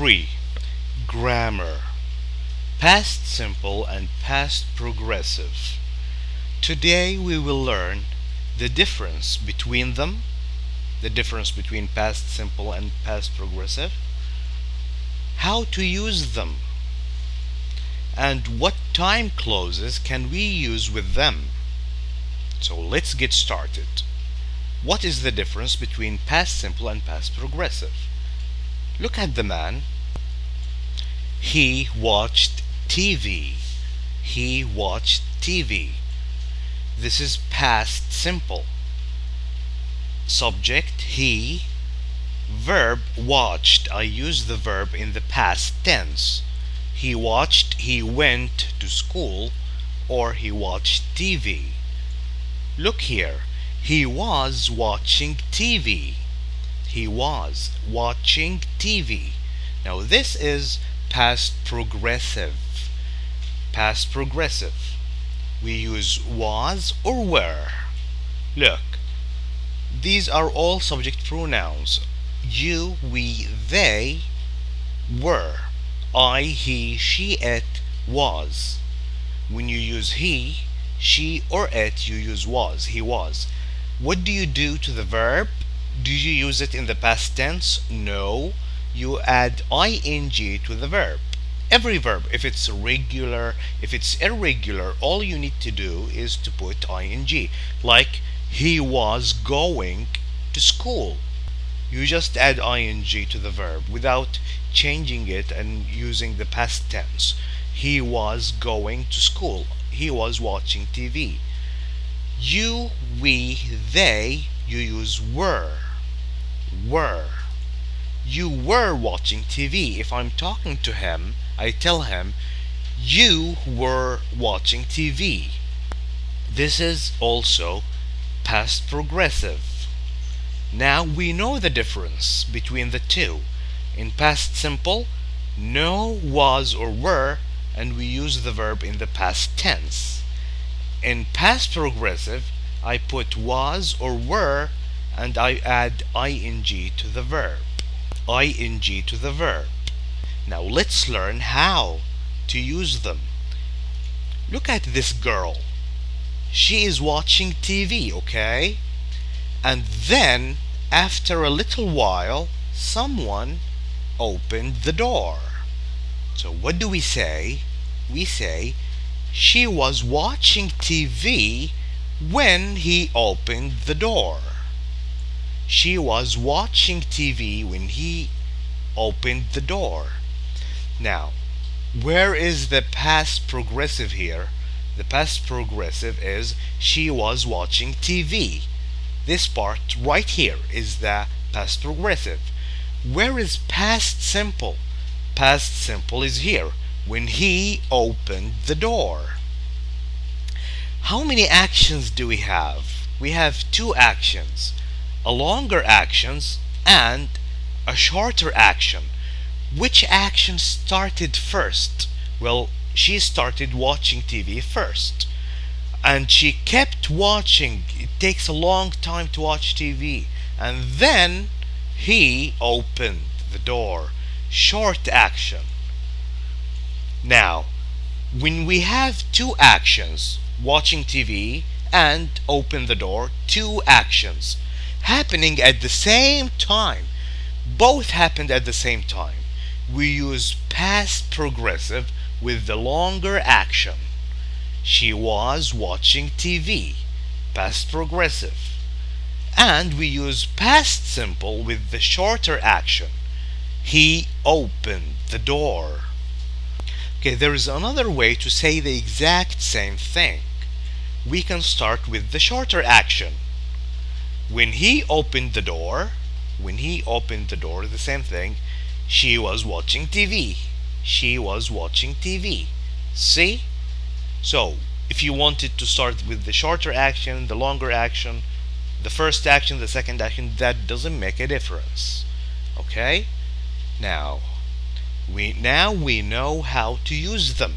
3. Grammar. Past simple and past progressive. Today we will learn the difference between them, the difference between past simple and past progressive, how to use them, and what time clauses can we use with them. So let's get started. What is the difference between past simple and past progressive? Look at the man. He watched TV. He watched TV. This is past simple. Subject he. Verb watched. I use the verb in the past tense. He watched, he went to school, or he watched TV. Look here. He was watching TV. He was watching TV. Now this is past progressive. Past progressive. We use was or were. Look, these are all subject pronouns. You, we, they, were. I, he, she, it, was. When you use he, she, or it, you use was. He was. What do you do to the verb? Do you use it in the past tense? No. You add ing to the verb. Every verb, if it's regular, if it's irregular, all you need to do is to put ing. Like, he was going to school. You just add ing to the verb without changing it and using the past tense. He was going to school. He was watching TV. You, we, they, you use were. Were. You were watching TV. If I'm talking to him, I tell him, you were watching TV. This is also past progressive. Now we know the difference between the two. In past simple, no, was, or were, and we use the verb in the past tense. In past progressive, I put was or were and I add ing to the verb. ing to the verb. Now let's learn how to use them. Look at this girl. She is watching TV, okay? And then, after a little while, someone opened the door. So what do we say? We say, she was watching TV when he opened the door. She was watching TV when he opened the door. Now, where is the past progressive here? The past progressive is she was watching TV. This part right here is the past progressive. Where is past simple? Past simple is here, when he opened the door. How many actions do we have? We have two actions, a longer action and a shorter action. Which action started first? Well, she started watching TV first, and she kept watching. It takes a long time to watch TV, and then he opened the door. Short action. Now, when we have two actions, watching TV and open the door, two actions happening at the same time, both happened at the same time, we use past progressive with the longer action. She was watching TV, past progressive. And we use past simple with the shorter action. He opened the door. Okay, there is another way to say the exact same thing. We can start with the shorter action. When he opened the door, the same thing. She was watching TV. She was watching TV. See? So, if you wanted to start with the shorter action, the longer action, the first action, the second action, that doesn't make a difference. Okay? Now we know how to use them.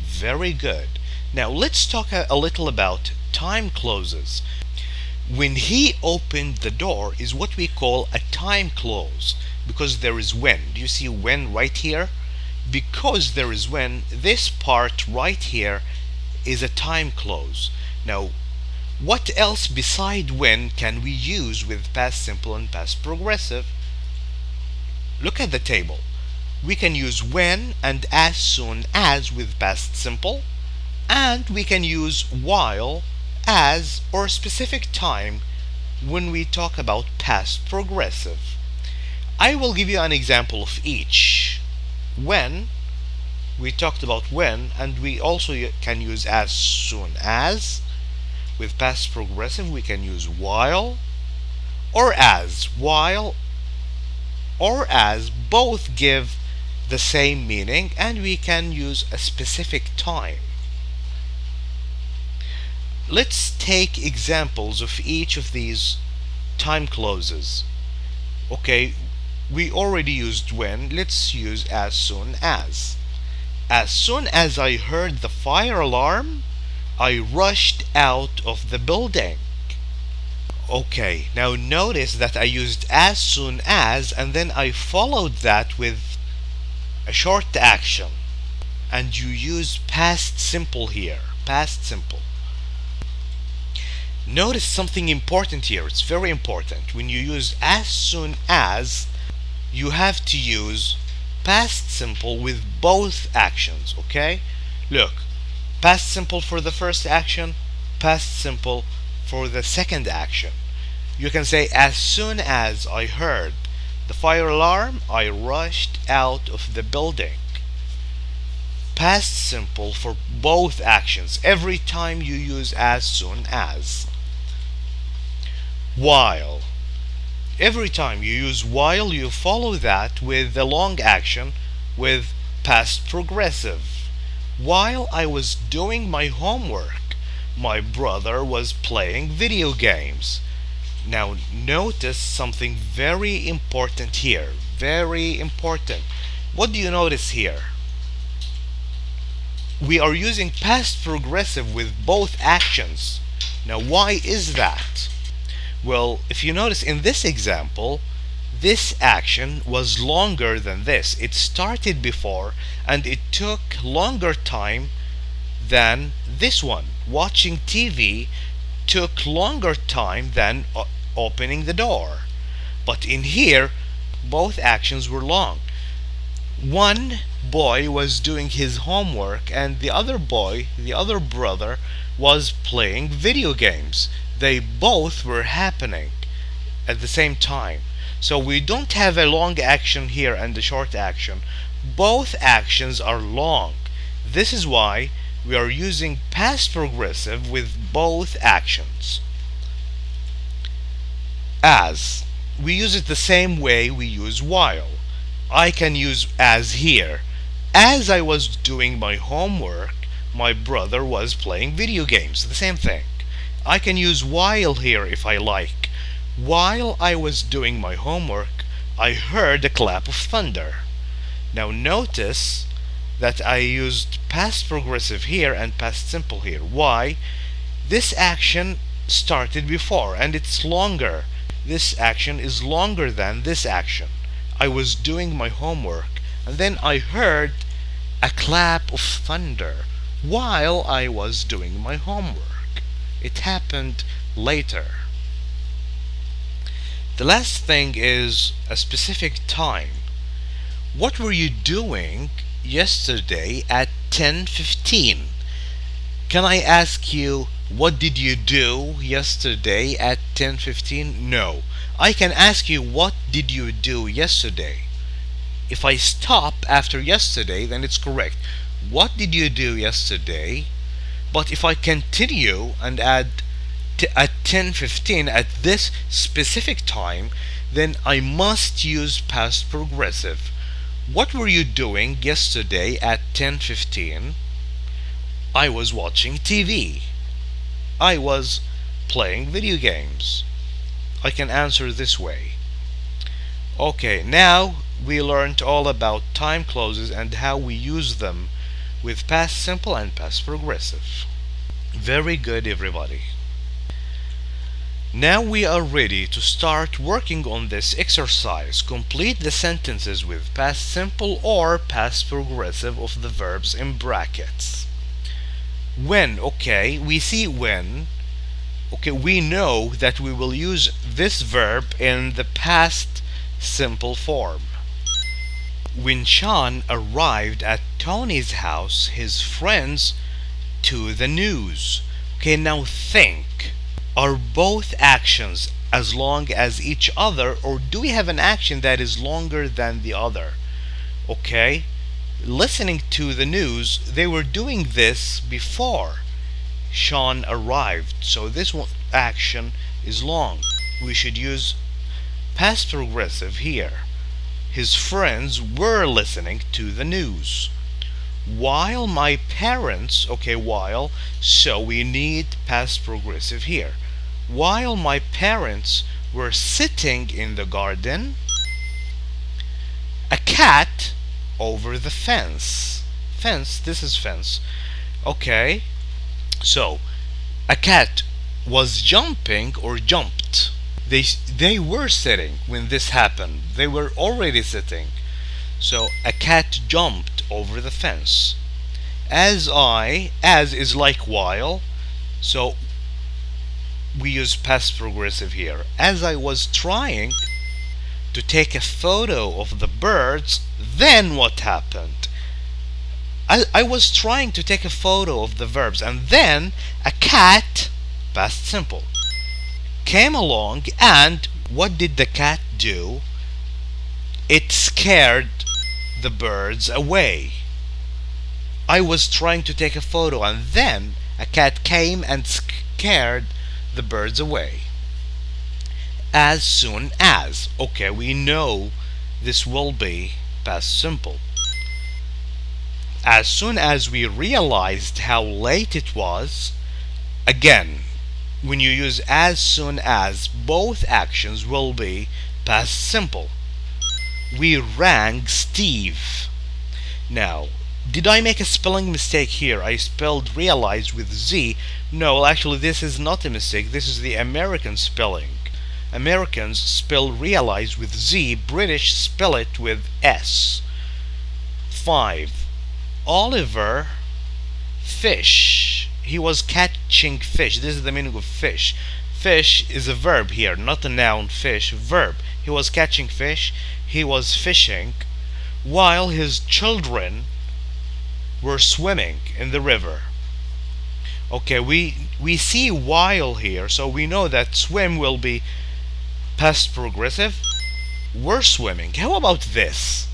Very good. Now let's talk a little about time clauses. When he opened the door is what we call a time clause. Because there is when. Do you see when right here? Because there is when, this part right here is a time clause. Now, what else beside when can we use with past simple and past progressive? Look at the table. We can use when and as soon as with past simple, and we can use while, as, or specific time when we talk about past progressive. I will give you an example of each. When, we talked about when, and we also can use as soon as. With past progressive we can use while or as. While or as both give the same meaning, and we can use a specific time. Let's take examples of each of these time clauses. Okay, we already used when. Let's use as soon as. As soon as I heard the fire alarm, I rushed out of the building. Okay, now notice that I used as soon as, and then I followed that with a short action. And you use past simple here. Past simple. Notice something important here. It's very important. When you use as soon as, you have to use past simple with both actions. Okay? Look. Past simple for the first action, past simple for the second action. You can say, as soon as I heard the fire alarm, I rushed out of the building. Past simple for both actions every time you use as soon as. While. Every time you use while, you follow that with the long action with past progressive. While I was doing my homework, my brother was playing video games. Now notice something very important here. Very important. What do you notice here? We are using past progressive with both actions. Now why is that? Well, if you notice in this example, this action was longer than this. It started before and it took longer time than this one. Watching TV took longer time than opening the door. But in here, both actions were long. One boy was doing his homework and the other boy, the other brother, was playing video games. They both were happening at the same time. So we don't have a long action here and a short action. Both actions are long. This is why we are using past progressive with both actions. As. We use it the same way we use while. I can use as here. As I was doing my homework, my brother was playing video games. The same thing. I can use while here if I like. While I was doing my homework, I heard a clap of thunder. Now notice that I used past progressive here and past simple here. Why? This action started before and it's longer. This action is longer than this action. I was doing my homework and then I heard a clap of thunder while I was doing my homework. It happened later. The last thing is a specific time. What were you doing yesterday at 10:15? Can I ask you, what did you do yesterday at 10:15? No. I can ask you, what did you do yesterday? If I stop after yesterday, then it's correct. What did you do yesterday? But if I continue and add at 10:15 at this specific time, then I must use past progressive. What were you doing yesterday at 10:15? I was watching TV. I was playing video games. I can answer this way. Okay, now we learned all about time clauses and how we use them with past simple and past progressive. Very good, everybody. Now we are ready to start working on this exercise. Complete the sentences with past simple or past progressive of the verbs in brackets. When, okay, we see when. Okay, we know that we will use this verb in the past simple form. When Sean arrived at Tony's house, his friends to the news. Okay, now think. Are both actions as long as each other, or do we have an action that is longer than the other? Okay, listening to the news, they were doing this before Sean arrived, so this one action is long. We should use past progressive here. His friends were listening to the news. While my parents, okay, while, so we need past progressive here. While my parents were sitting in the garden, a cat over the fence. Fence, this is fence. Okay, so a cat was jumping or jumped. They were sitting when this happened. They were already sitting. So a cat jumped over the fence. As is like while, so we use past progressive here. As I was trying to take a photo of the birds, then what happened? I was trying to take a photo of the verbs, and then a cat, past simple, came along, and what did the cat do? It scared the birds away. I was trying to take a photo, and then a cat came and scared the birds away. As soon as, okay, we know this will be past simple. As soon as we realized how late it was, again, when you use as soon as, both actions will be past simple. We rang Steve. Now, did I make a spelling mistake here? I spelled realize with Z. No, actually this is not a mistake. This is the American spelling. Americans spell realize with Z. British spell it with S. 5. Oliver fish. He was catching fish. This is the meaning of fish. Fish is a verb here, not a noun. Fish, verb. He was catching fish. He was fishing while his children were swimming in the river. Okay, we see while here, so we know that swim will be past progressive. Were swimming. How about this?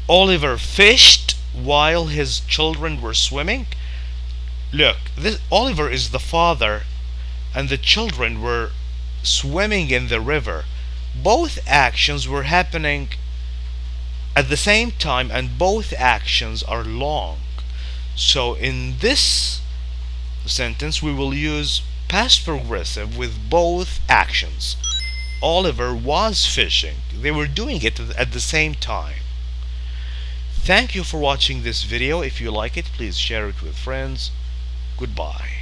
Oliver fished while his children were swimming. Look, this Oliver is the father and the children were swimming in the river. Both actions were happening at the same time, and both actions are long. So in this sentence we will use past progressive with both actions. Oliver was fishing. They were doing it at the same time. Thank you for watching this video. If you like it, please share it with friends. Goodbye.